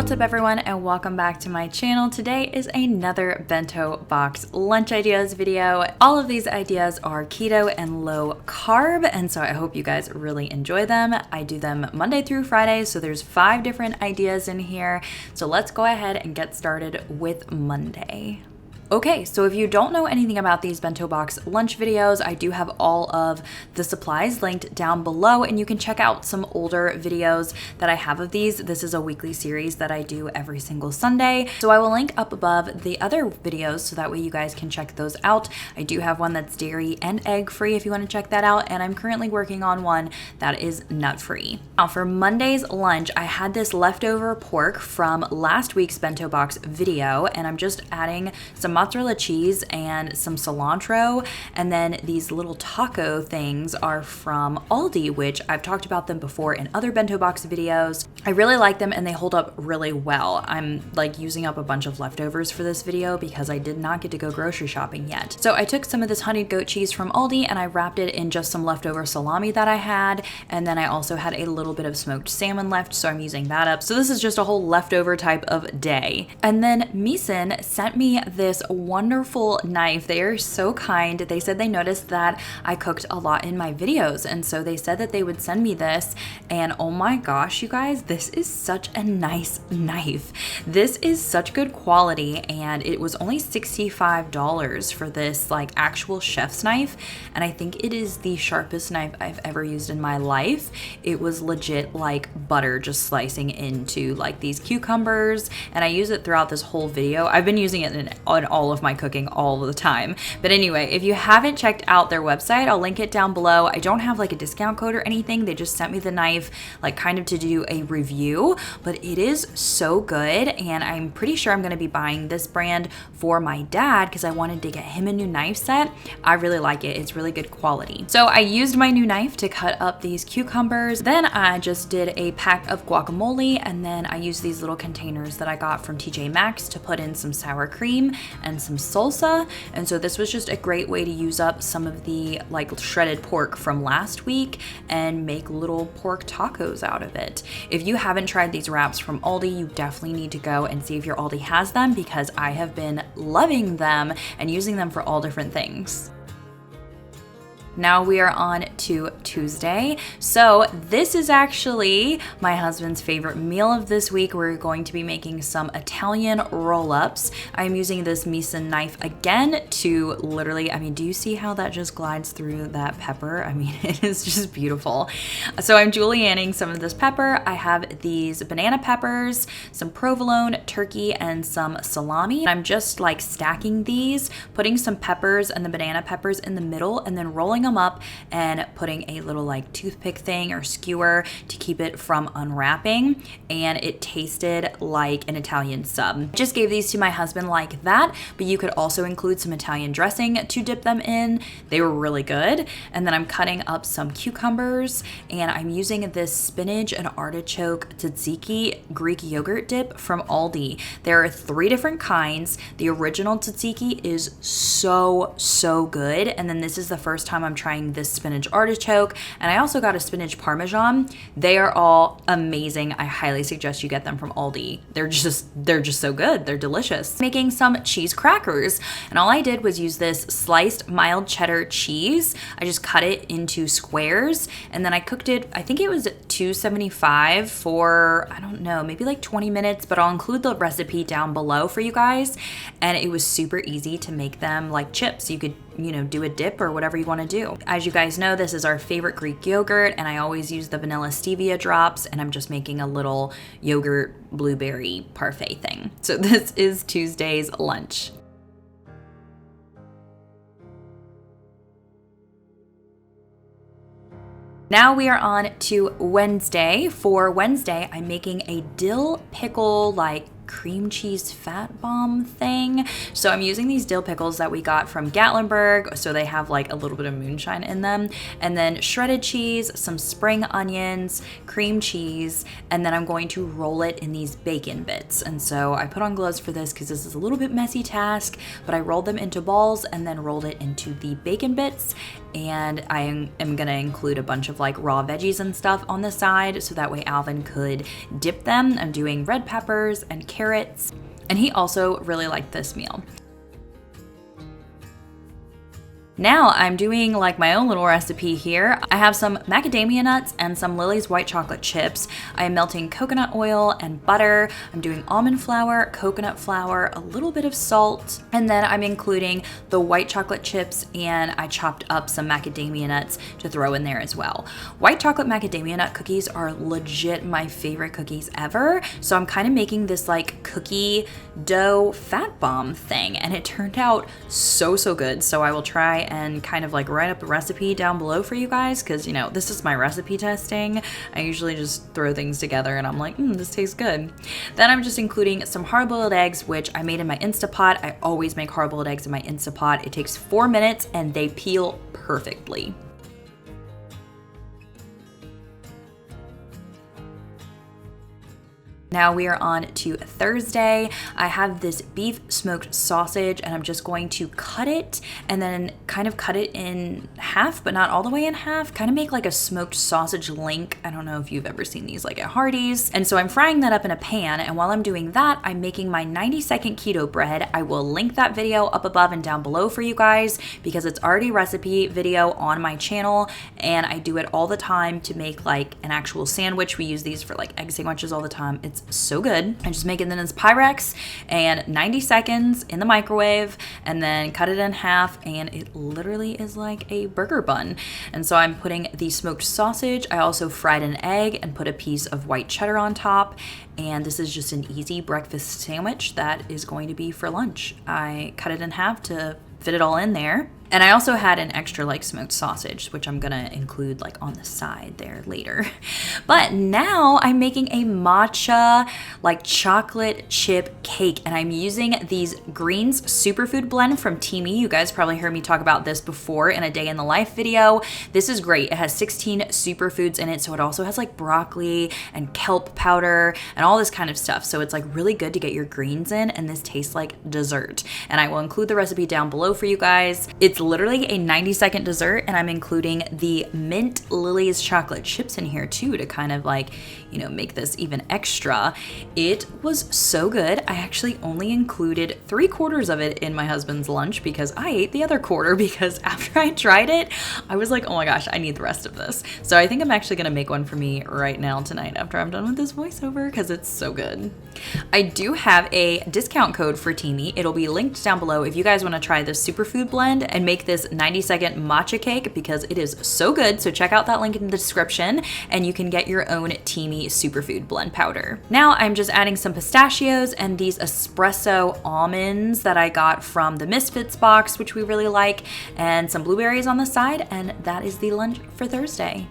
What's up everyone and welcome back to my channel. Today is another bento box lunch ideas video. All of these ideas are keto and low carb, and so I hope you guys really enjoy them. I do them Monday through Friday, so there's 5 different ideas in here. So let's go ahead and get started with Monday. Okay, so if you don't know anything about these bento box lunch videos, I do have all of the supplies linked down below, and you can check out some older videos that I have of these. This is a weekly series that I do every single Sunday. So I will link up above the other videos so that way you guys can check those out. I do have one that's dairy and egg free if you want to check that out, and I'm currently working on one that is nut free. Now for Monday's lunch, I had this leftover pork from last week's bento box video, and I'm just adding some mozzarella cheese and some cilantro, and then these little taco things are from Aldi, which I've talked about them before in other bento box videos. I really like them and they hold up really well. I'm like using up a bunch of leftovers for this video because I did not get to go grocery shopping yet. So I took some of this honeyed goat cheese from Aldi and I wrapped it in just some leftover salami that I had, and then I also had a little bit of smoked salmon left, so I'm using that up. So this is just a whole leftover type of day. And then Misen sent me this wonderful knife. They are so kind. They said they noticed that I cooked a lot in my videos, and so they said that they would send me this, and oh my gosh, you guys, this is such a nice knife. This is such good quality, and it was only $65 for this like actual chef's knife, and I think it is the sharpest knife I've ever used in my life. It was legit like butter just slicing into like these cucumbers, and I use it throughout this whole video. I've been using it in all of my cooking all the time. But anyway, if you haven't checked out their website, I'll link it down below. I don't have like a discount code or anything. They just sent me the knife like kind of to do a review, but it is so good, and I'm pretty sure I'm going to be buying this brand for my dad because I wanted to get him a new knife set. I really like it. It's really good quality. So I used my new knife to cut up these cucumbers. Then I just did a pack of guacamole, and then I used these little containers that I got from TJ Maxx to put in some sour cream and some salsa. And so this was just a great way to use up some of the like shredded pork from last week and make little pork tacos out of it. If you haven't tried these wraps from Aldi, you definitely need to go and see if your Aldi has them, because I have been loving them and using them for all different things. Now we are on to Tuesday. So this is actually my husband's favorite meal of this week. We're going to be making some Italian roll-ups. I'm using this Misen knife again to literally, I mean, do you see how that just glides through that pepper? I mean, it is just beautiful. So I'm julienning some of this pepper. I have these banana peppers, some provolone, turkey, and some salami. I'm just like stacking these, putting some peppers and the banana peppers in the middle, and then rolling them up and putting a little like toothpick thing or skewer to keep it from unwrapping, and it tasted like an Italian sub. I just gave these to my husband like that, but you could also include some Italian dressing to dip them in. They were really good. And then I'm cutting up some cucumbers, and I'm using this spinach and artichoke tzatziki Greek yogurt dip from Aldi. There are 3 different kinds. The original tzatziki is so good, and then this is the first time I'm trying this spinach artichoke, and I also got a spinach parmesan. They are all amazing. I highly suggest you get them from Aldi. They're just so good. They're delicious. Making some cheese crackers, and all I did was use this sliced mild cheddar cheese. I just cut it into squares, and then I cooked it, I think it was 275 for, I don't know, maybe like 20 minutes, but I'll include the recipe down below for you guys. And it was super easy to make them like chips. You could, you know, do a dip or whatever you want to do. As you guys know, this is our favorite Greek yogurt, and I always use the vanilla stevia drops, and I'm just making a little yogurt blueberry parfait thing. So this is Tuesday's lunch. Now we are on to Wednesday. For Wednesday, I'm making a dill pickle like cream cheese fat bomb thing. So I'm using these dill pickles that we got from Gatlinburg, so they have like a little bit of moonshine in them, and then shredded cheese, some spring onions, cream cheese, and then I'm going to roll it in these bacon bits. And so I put on gloves for this because this is a little bit messy task, but I rolled them into balls and then rolled it into the bacon bits. And I am gonna include a bunch of like raw veggies and stuff on the side so that way Alvin could dip them. I'm doing red peppers and carrots, and he also really liked this meal. Now I'm doing like my own little recipe here. I have some macadamia nuts and some Lily's white chocolate chips. I am melting coconut oil and butter. I'm doing almond flour, coconut flour, a little bit of salt, and then I'm including the white chocolate chips, and I chopped up some macadamia nuts to throw in there as well. White chocolate macadamia nut cookies are legit my favorite cookies ever. So I'm kind of making this like cookie dough fat bomb thing, and it turned out so good. So I will try and kind of like write up a recipe down below for you guys, because you know, this is my recipe testing. I usually just throw things together and I'm like, this tastes good. Then I'm just including some hard-boiled eggs, which I made in my Instapot. I always make hard-boiled eggs in my Instapot. It takes 4 minutes and they peel perfectly. Now we are on to Thursday. I have this beef smoked sausage, and I'm just going to cut it and then kind of cut it in half, but not all the way in half, kind of make like a smoked sausage link. I don't know if you've ever seen these like at Hardee's. And so I'm frying that up in a pan, and while I'm doing that, I'm making my 90-second keto bread. I will link that video up above and down below for you guys because it's already a recipe video on my channel, and I do it all the time to make like an actual sandwich. We use these for like egg sandwiches all the time. It's so good. I just make it in this Pyrex and 90 seconds in the microwave, and then cut it in half, and it literally is like a burger bun. And so I'm putting the smoked sausage. I also fried an egg and put a piece of white cheddar on top, and this is just an easy breakfast sandwich that is going to be for lunch. I cut it in half to fit it all in there. And I also had an extra like smoked sausage, which I'm gonna include like on the side there later. But now I'm making a matcha like chocolate chip cake, and I'm using these greens superfood blend from Teami. You guys probably heard me talk about this before in a day in the life video. This is great. It has 16 superfoods in it, so it also has like broccoli and kelp powder and all this kind of stuff. So it's like really good to get your greens in, and this tastes like dessert. And I will include the recipe down below for you guys. It's literally a 90-second dessert, and I'm including the mint Lily's chocolate chips in here too to kind of like, you know, make this even extra. It was so good. I actually only included 3/4 of it in my husband's lunch because I ate the other quarter, because after I tried it, I was like, oh my gosh, I need the rest of this. So I think I'm actually gonna make one for me right now tonight after I'm done with this voiceover, because it's so good. I do have a discount code for Teami. It'll be linked down below if you guys want to try this superfood blend and make this 90-second matcha cake, because it is so good. So check out that link in the description and you can get your own Teami superfood blend powder. Now I'm just adding some pistachios and these espresso almonds that I got from the Misfits box, which we really like, and some blueberries on the side, and that is the lunch for Thursday.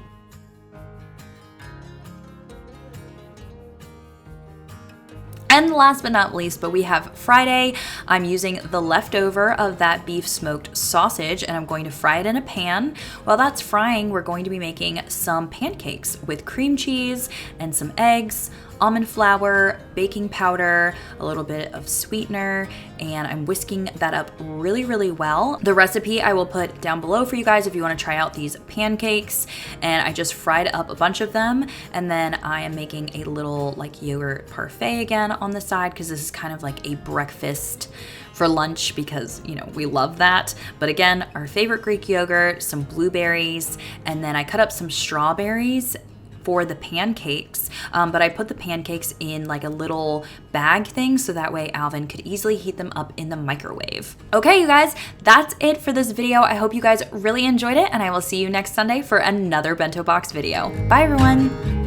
And last but not least, but we have Friday. I'm using the leftover of that beef smoked sausage, and I'm going to fry it in a pan. While that's frying, we're going to be making some pancakes with cream cheese and some eggs, almond flour, baking powder, a little bit of sweetener, and I'm whisking that up really well. The recipe I will put down below for you guys if you want to try out these pancakes. And I just fried up a bunch of them, and then I am making a little like yogurt parfait again on the side, because this is kind of like a breakfast for lunch, because you know we love that. But again, our favorite Greek yogurt, some blueberries, and then I cut up some strawberries for the pancakes, but I put the pancakes in like a little bag thing so that way Alvin could easily heat them up in the microwave. Okay, you guys, that's it for this video. I hope you guys really enjoyed it, and I will see you next Sunday for another bento box video. Bye everyone.